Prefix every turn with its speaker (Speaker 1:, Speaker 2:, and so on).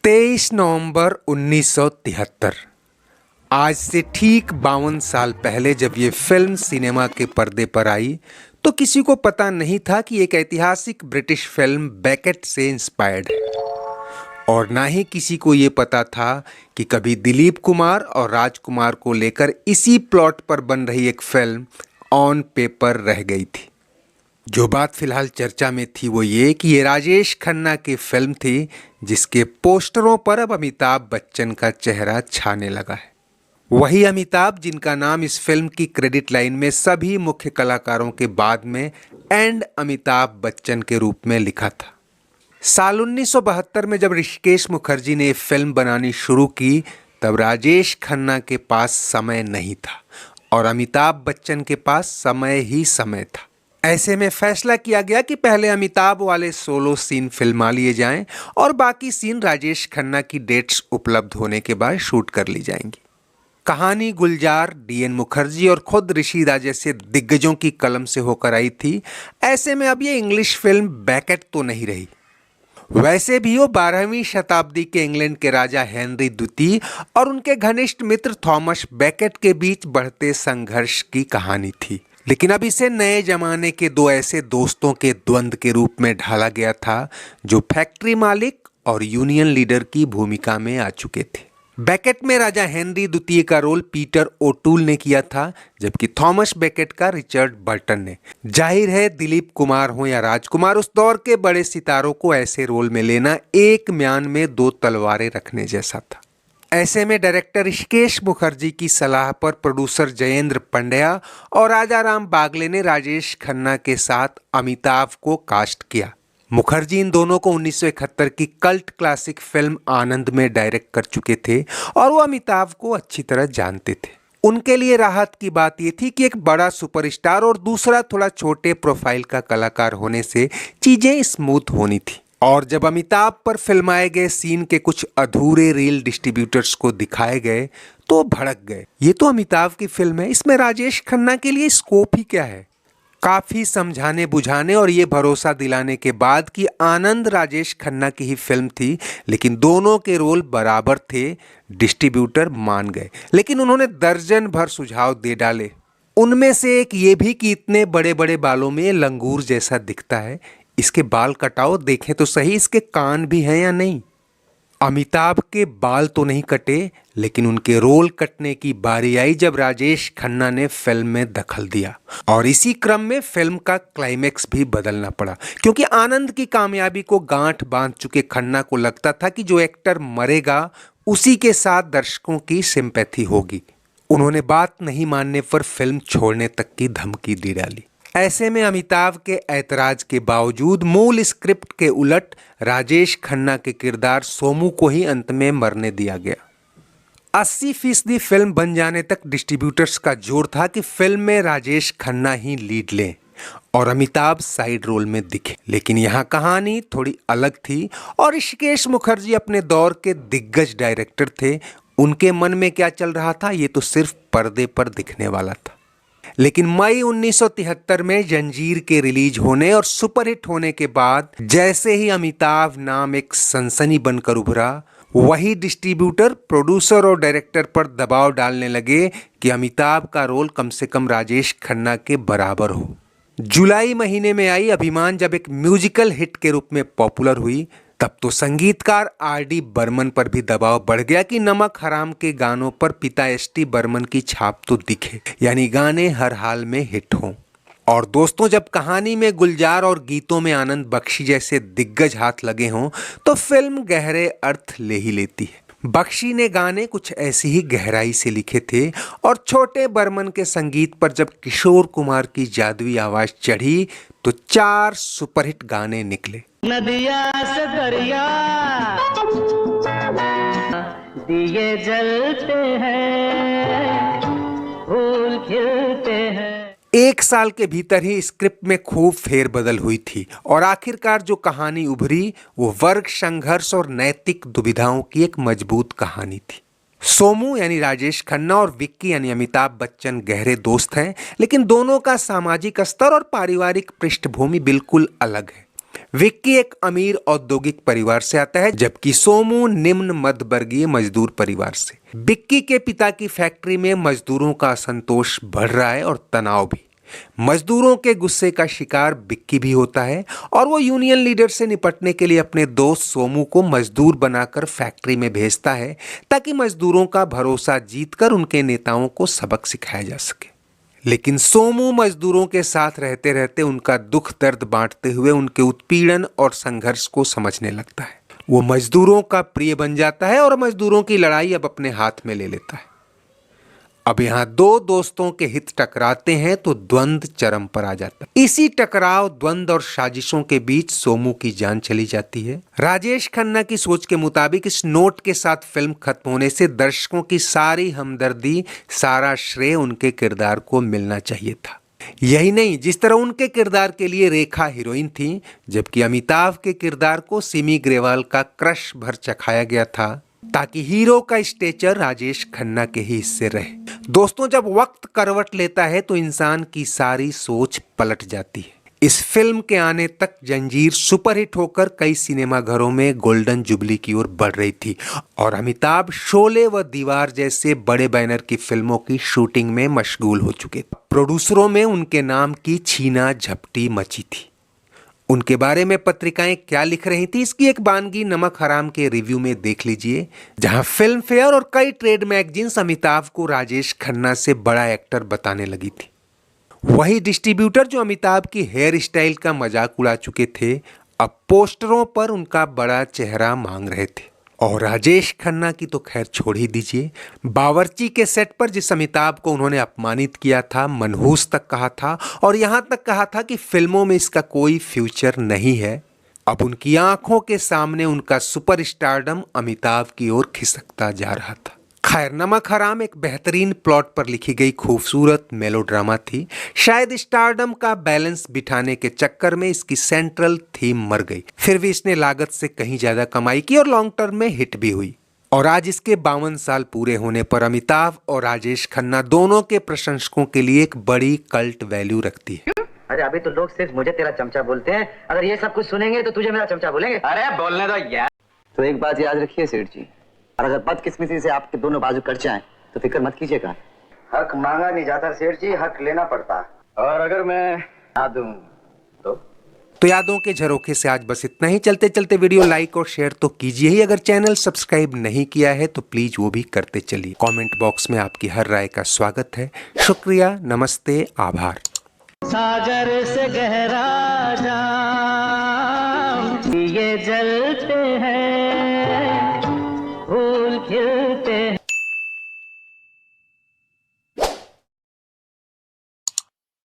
Speaker 1: 23 नवंबर 1973। आज से ठीक 52 साल पहले जब ये फिल्म सिनेमा के पर्दे पर आई तो किसी को पता नहीं था कि एक ऐतिहासिक ब्रिटिश फिल्म बेकेट से इंस्पायर्ड है, और ना ही किसी को ये पता था कि कभी दिलीप कुमार और राजकुमार को लेकर इसी प्लॉट पर बन रही एक फिल्म ऑन पेपर रह गई थी। जो बात फिलहाल चर्चा में थी वो ये कि ये राजेश खन्ना की फिल्म थी जिसके पोस्टरों पर अब अमिताभ बच्चन का चेहरा छाने लगा है। वही अमिताभ जिनका नाम इस फिल्म की क्रेडिट लाइन में सभी मुख्य कलाकारों के बाद में एंड अमिताभ बच्चन के रूप में लिखा था। साल 1972 में जब ऋषिकेश मुखर्जी ने ये फिल्म बनानी शुरू की तब राजेश खन्ना के पास समय नहीं था और अमिताभ बच्चन के पास समय ही समय था। ऐसे में फैसला किया गया कि पहले अमिताभ वाले सोलो सीन फिल्मा लिए जाएं और बाकी सीन राजेश खन्ना की डेट्स उपलब्ध होने के बाद शूट कर ली जाएंगी। कहानी गुलजार, डीएन मुखर्जी और खुद ऋषिदा जैसे दिग्गजों की कलम से होकर आई थी। ऐसे में अब ये इंग्लिश फिल्म बेकेट तो नहीं रही। वैसे भी वो 12वीं शताब्दी के इंग्लैंड के राजा हेनरी द्वितीय और उनके घनिष्ठ मित्र थॉमस बेकेट के बीच बढ़ते संघर्ष की कहानी थी, लेकिन अब इसे नए जमाने के दो ऐसे दोस्तों के द्वंद्व के रूप में ढाला गया था जो फैक्ट्री मालिक और यूनियन लीडर की भूमिका में आ चुके थे। बेकेट में राजा हेनरी द्वितीय का रोल पीटर ओटूल ने किया था, जबकि थॉमस बेकेट का रिचर्ड बर्टन ने। जाहिर है दिलीप कुमार हो या राजकुमार, उस दौर के बड़े सितारों को ऐसे रोल में लेना एक म्यान में दो तलवारें रखने जैसा था। ऐसे में डायरेक्टर ऋषिकेश मुखर्जी की सलाह पर प्रोड्यूसर जयेंद्र पंड्या और राजाराम बागले ने राजेश खन्ना के साथ अमिताभ को कास्ट किया। मुखर्जी इन दोनों को 1971 की कल्ट क्लासिक फिल्म आनंद में डायरेक्ट कर चुके थे और वो अमिताभ को अच्छी तरह जानते थे। उनके लिए राहत की बात यह थी कि एक बड़ा सुपरस्टार और दूसरा थोड़ा छोटे प्रोफाइल का कलाकार होने से चीजें स्मूथ होनी थी। और जब अमिताभ पर फिल्माए गए सीन के कुछ अधूरे रील डिस्ट्रीब्यूटर्स को दिखाए गए तो भड़क गए। ये तो अमिताभ की फिल्म है, इसमें राजेश खन्ना के लिए स्कोप ही क्या है। काफी समझाने बुझाने और ये भरोसा दिलाने के बाद कि आनंद राजेश खन्ना की ही फिल्म थी लेकिन दोनों के रोल बराबर थे, डिस्ट्रीब्यूटर मान गए। लेकिन उन्होंने दर्जन भर सुझाव दे डाले। उनमें से एक ये भी कि इतने बड़े बड़े बालों में लंगूर जैसा दिखता है, इसके बाल कटाओ, देखें तो सही इसके कान भी हैं या नहीं। अमिताभ के बाल तो नहीं कटे, लेकिन उनके रोल कटने की बारी आई जब राजेश खन्ना ने फिल्म में दखल दिया और इसी क्रम में फिल्म का क्लाइमेक्स भी बदलना पड़ा, क्योंकि आनंद की कामयाबी को गांठ बांध चुके खन्ना को लगता था कि जो एक्टर मरेगा उसी के साथ दर्शकों की सिंपैथी होगी। उन्होंने बात नहीं मानने पर फिल्म छोड़ने तक की धमकी दे डाली। ऐसे में अमिताभ के ऐतराज के बावजूद मूल स्क्रिप्ट के उलट राजेश खन्ना के किरदार सोमू को ही अंत में मरने दिया गया। 80% फिल्म बन जाने तक डिस्ट्रीब्यूटर्स का जोर था कि फिल्म में राजेश खन्ना ही लीड लें और अमिताभ साइड रोल में दिखे। लेकिन यहाँ कहानी थोड़ी अलग थी और ऋषिकेश मुखर्जी अपने दौर के दिग्गज डायरेक्टर थे। उनके मन में क्या चल रहा था ये तो सिर्फ पर्दे पर दिखने वाला था। लेकिन मई 1973 में जंजीर के रिलीज होने और सुपरहिट होने के बाद जैसे ही अमिताभ नाम एक सनसनी बनकर उभरा, वही डिस्ट्रीब्यूटर, प्रोड्यूसर और डायरेक्टर पर दबाव डालने लगे कि अमिताभ का रोल कम से कम राजेश खन्ना के बराबर हो। जुलाई महीने में आई अभिमान जब एक म्यूजिकल हिट के रूप में पॉपुलर हुई, तब तो संगीतकार आर.डी. बर्मन पर भी दबाव बढ़ गया कि नमक हराम के गानों पर पिता एस.टी. बर्मन की छाप तो दिखे, यानी गाने हर हाल में हिट हों। और दोस्तों, जब कहानी में गुलजार और गीतों में आनंद बख्शी जैसे दिग्गज हाथ लगे हों तो फिल्म गहरे अर्थ ले ही लेती है। बख्शी ने गाने कुछ ऐसी ही गहराई से लिखे थे और छोटे बर्मन के संगीत पर जब किशोर कुमार की जादुई आवाज चढ़ी तो 4 सुपरहिट गाने निकले।
Speaker 2: नदिया से दरिया दिए जलते हैं, फूल खिलते हैं।
Speaker 1: एक साल के भीतर ही स्क्रिप्ट में खूब फेरबदल हुई थी और आखिरकार जो कहानी उभरी वो वर्ग संघर्ष और नैतिक दुविधाओं की एक मजबूत कहानी थी। सोमू यानी राजेश खन्ना और विक्की यानी अमिताभ बच्चन गहरे दोस्त हैं, लेकिन दोनों का सामाजिक स्तर और पारिवारिक पृष्ठभूमि बिल्कुल अलग है। विक्की एक अमीर औद्योगिक परिवार से आता है, जबकि सोमू निम्न मध्यवर्गीय मजदूर परिवार से। विक्की के पिता की फैक्ट्री में मजदूरों का असंतोष बढ़ रहा है और तनाव भी। मजदूरों के गुस्से का शिकार विक्की भी होता है और वो यूनियन लीडर से निपटने के लिए अपने दोस्त सोमू को मजदूर बनाकर फैक्ट्री में भेजता है, ताकि मजदूरों का भरोसा जीतकर उनके नेताओं को सबक सिखाया जा सके। लेकिन सोमू मजदूरों के साथ रहते रहते उनका दुख दर्द बांटते हुए उनके उत्पीड़न और संघर्ष को समझने लगता है। वो मजदूरों का प्रिय बन जाता है और मजदूरों की लड़ाई अब अपने हाथ में ले लेता है। अब यहाँ दो दोस्तों के हित टकराते हैं तो द्वंद्व चरम पर आ जाता है। इसी टकराव, द्वंद्व और साजिशों के बीच सोमू की जान चली जाती है। राजेश खन्ना की सोच के मुताबिक इस नोट के साथ फिल्म खत्म होने से दर्शकों की सारी हमदर्दी, सारा श्रेय उनके किरदार को मिलना चाहिए था। यही नहीं, जिस तरह उनके किरदार के लिए रेखा हीरोइन थी, जबकि अमिताभ के किरदार को सिमी ग्रेवाल का क्रश भर चखाया गया था, ताकि हीरो का स्टेचर राजेश खन्ना के ही हिस्से रहे। दोस्तों, जब वक्त करवट लेता है तो इंसान की सारी सोच पलट जाती है। इस फिल्म के आने तक जंजीर सुपरहिट होकर कई सिनेमाघरों में गोल्डन जुबली की ओर बढ़ रही थी और अमिताभ शोले व दीवार जैसे बड़े बैनर की फिल्मों की शूटिंग में मशगूल हो चुके थे। प्रोड्यूसरों में उनके नाम की छीना झपटी मची थी। उनके बारे में पत्रिकाएं क्या लिख रही थी, इसकी एक बानगी नमक हराम के रिव्यू में देख लीजिए, जहां फिल्म फेयर और कई ट्रेड मैगजीन्स अमिताभ को राजेश खन्ना से बड़ा एक्टर बताने लगी थी। वही डिस्ट्रीब्यूटर जो अमिताभ की हेयर स्टाइल का मजाक उड़ा चुके थे, अब पोस्टरों पर उनका बड़ा चेहरा मांग रहे थे। और राजेश खन्ना की तो खैर छोड़ ही दीजिए। बावर्ची के सेट पर जिस अमिताभ को उन्होंने अपमानित किया था, मनहूस तक कहा था और यहाँ तक कहा था कि फिल्मों में इसका कोई फ्यूचर नहीं है, अब उनकी आंखों के सामने उनका सुपरस्टारडम अमिताभ की ओर खिसकता जा रहा था। खैर, नमक हराम एक बेहतरीन प्लॉट पर लिखी गई खूबसूरत मेलोड्रामा थी। शायद स्टारडम का बैलेंस बिठाने के चक्कर में इसकी सेंट्रल थीम मर गई। फिर भी इसने लागत से कहीं ज्यादा कमाई की और लॉन्ग टर्म में हिट भी हुई। और आज इसके 52 साल पूरे होने पर अमिताभ और राजेश खन्ना दोनों के प्रशंसकों के लिए एक बड़ी कल्ट वैल्यू रखती है।
Speaker 3: अरे अभी तो लोग सिर्फ मुझे तेरा चमचा बोलते हैं, अगर ये सब कुछ सुनेंगे तो तुझे मेरा चमचा बोलेंगे।
Speaker 4: अरे बोलने दो यार।
Speaker 3: तो एक बात याद रखिए सेठ जी, और अगर बदकिस्मती से आपके दोनों बाजू कट जाएं तो फिक्र मत कीजिएगा। हक मांगा नहीं जाता सेठ जी, हक लेना पड़ता। और अगर मैं ना दूं तो
Speaker 1: यादों के झरोखे से आज बस इतना ही। चलते चलते वीडियो लाइक और शेयर तो कीजिए ही। अगर चैनल सब्सक्राइब नहीं किया है तो प्लीज वो भी करते चलिए। कमेंट बॉक्स में आपकी हर राय का स्वागत है। शुक्रिया, नमस्ते, आभार।
Speaker 2: सागर से गहरा जाम ये जलते हैं, फूल खिलते हैं।